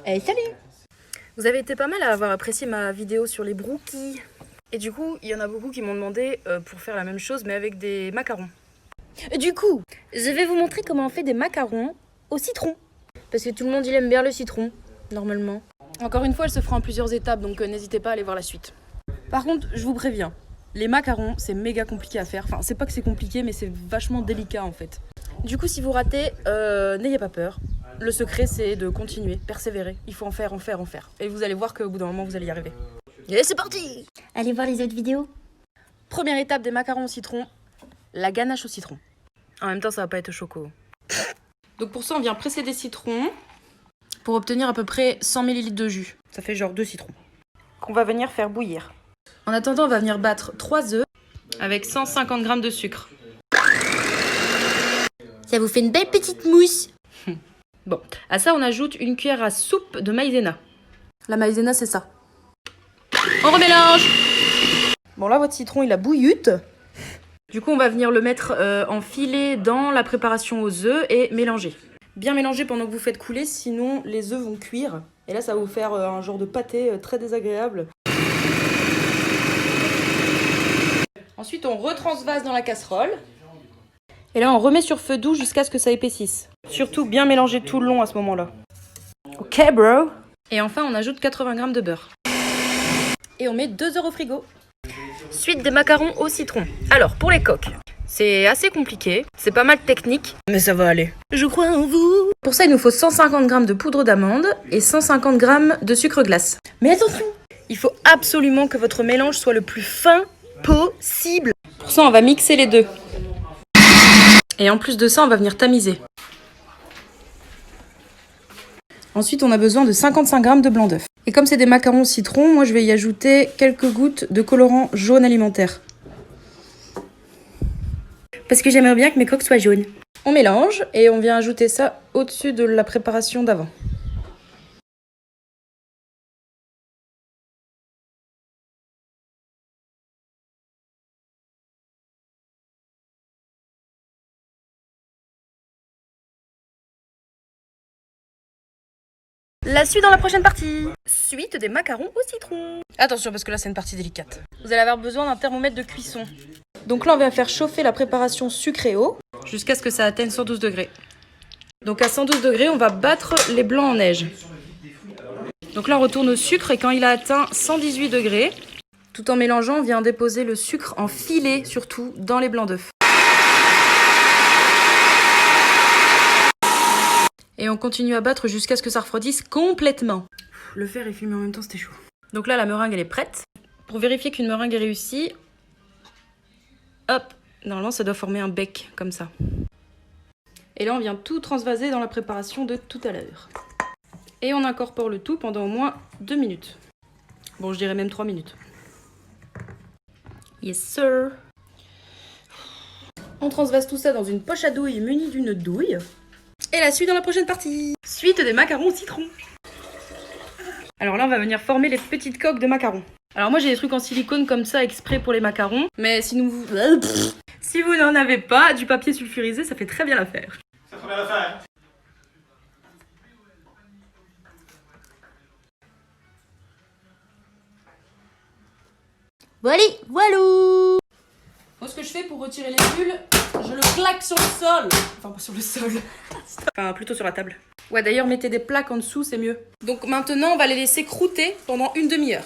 Hey, salut! Vous avez été pas mal à avoir apprécié ma vidéo sur les brookies. Et du coup, il y en a beaucoup qui m'ont demandé pour faire la même chose, mais avec des macarons. Du coup, je vais vous montrer comment on fait des macarons au citron. Parce que tout le monde, il aime bien le citron, normalement. Encore une fois, elle se fera en plusieurs étapes, donc n'hésitez pas à aller voir la suite. Par contre, je vous préviens, les macarons, c'est méga compliqué à faire. Enfin, c'est pas que c'est compliqué, mais c'est vachement délicat en fait. Du coup, si vous ratez, n'ayez pas peur. Le secret, c'est de continuer, persévérer. Il faut en faire. Et vous allez voir qu'au bout d'un moment, vous allez y arriver. Et c'est parti! Allez voir les autres vidéos. Première étape des macarons au citron, la ganache au citron. En même temps, ça va pas être choco. Donc pour ça, on vient presser des citrons pour obtenir à peu près 100 ml de jus. Ça fait genre 2 citrons. Qu'on va venir faire bouillir. En attendant, on va venir battre 3 œufs avec 150 g de sucre. Ça vous fait une belle petite mousse. Bon, à ça, on ajoute une cuillère à soupe de maïzena. La maïzena, c'est ça. On remélange. Bon, là, votre citron, il a bouillute. Du coup, on va venir le mettre en filet dans la préparation aux œufs et mélanger. Bien mélanger pendant que vous faites couler, sinon les œufs vont cuire. Et là, ça va vous faire un genre de pâté très désagréable. Ensuite, on retransvase dans la casserole. Et là, on remet sur feu doux jusqu'à ce que ça épaississe. Surtout bien mélanger tout le long à ce moment-là. Ok, bro. Et enfin, on ajoute 80 g de beurre. Et on met 2 heures au frigo. Suite des macarons au citron. Alors, pour les coques, c'est assez compliqué. C'est pas mal technique, mais ça va aller. Je crois en vous. Pour ça, il nous faut 150 g de poudre d'amande et 150 g de sucre glace. Mais attention, il faut absolument que votre mélange soit le plus fin possible. Pour ça, on va mixer les deux. Et en plus de ça, on va venir tamiser. Ensuite, on a besoin de 55 g de blanc d'œuf. Et comme c'est des macarons au citron, moi je vais y ajouter quelques gouttes de colorant jaune alimentaire. Parce que j'aimerais bien que mes coques soient jaunes. On mélange et on vient ajouter ça au-dessus de la préparation d'avant. La suite dans la prochaine partie. Suite des macarons au citron. Attention parce que là c'est une partie délicate. Vous allez avoir besoin d'un thermomètre de cuisson. Donc là on va faire chauffer la préparation sucrée eau jusqu'à ce que ça atteigne 112 degrés. Donc à 112 degrés on va battre les blancs en neige. Donc là on retourne au sucre et quand il a atteint 118 degrés, tout en mélangeant on vient déposer le sucre en filet surtout dans les blancs d'œufs. Et on continue à battre jusqu'à ce que ça refroidisse complètement. Le fer est fumé en même temps, c'était chaud. Donc là, la meringue, elle est prête. Pour vérifier qu'une meringue est réussie, hop, normalement, ça doit former un bec, comme ça. Et là, on vient tout transvaser dans la préparation de tout à l'heure. Et on incorpore le tout pendant au moins 2 minutes. Bon, je dirais même 3 minutes. Yes, sir. On transvase tout ça dans une poche à douille munie d'une douille. Et la suite dans la prochaine partie. Suite des macarons au citron. Alors là, on va venir former les petites coques de macarons. Alors moi, j'ai des trucs en silicone comme ça exprès pour les macarons. Mais si vous n'en avez pas, du papier sulfurisé, ça fait très bien l'affaire. Ça fait très bien l'affaire. Bon allez, voilà. Moi, ce que je fais pour retirer les bulles, je le claque sur le sol. Enfin, pas sur le sol. Enfin, plutôt sur la table. Ouais, d'ailleurs, mettez des plaques en dessous, c'est mieux. Donc maintenant, on va les laisser croûter pendant une demi-heure.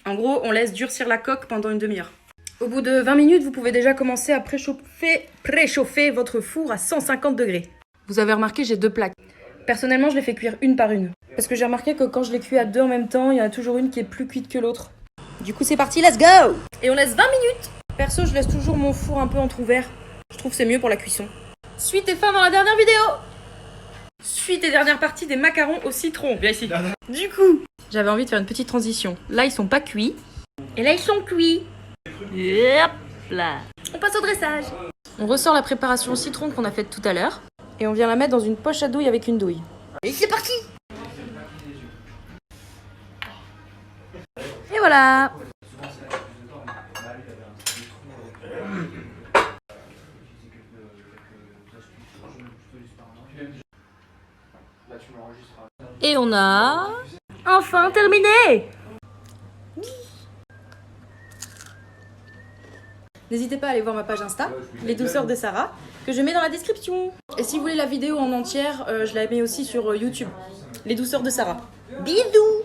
En gros, on laisse durcir la coque pendant une demi-heure. Au bout de 20 minutes, vous pouvez déjà commencer à préchauffer votre four à 150 degrés. Vous avez remarqué, j'ai 2 plaques. Personnellement, je les fais cuire une par une. Parce que j'ai remarqué que quand je les cuis à 2 en même temps, il y en a toujours une qui est plus cuite que l'autre. Du coup, c'est parti, let's go! Et on laisse 20 minutes. Perso, je laisse toujours mon four un peu entrouvert. Je trouve que c'est mieux pour la cuisson. Suite et fin dans la dernière vidéo. Suite et dernière partie des macarons au citron. Viens ici. Du coup, j'avais envie de faire une petite transition. Là, ils sont pas cuits. Et là, ils sont cuits. Hop là. On passe au dressage. On ressort la préparation au citron qu'on a faite tout à l'heure. Et on vient la mettre dans une poche à douille avec une douille. Et c'est parti. Et voilà. Et on a Enfin terminé. N'hésitez pas à aller voir ma page Insta, Les Douceurs de Sarah, que je mets dans la description. Et si vous voulez la vidéo en entière, je la mets aussi sur YouTube, Les Douceurs de Sarah. Bisous.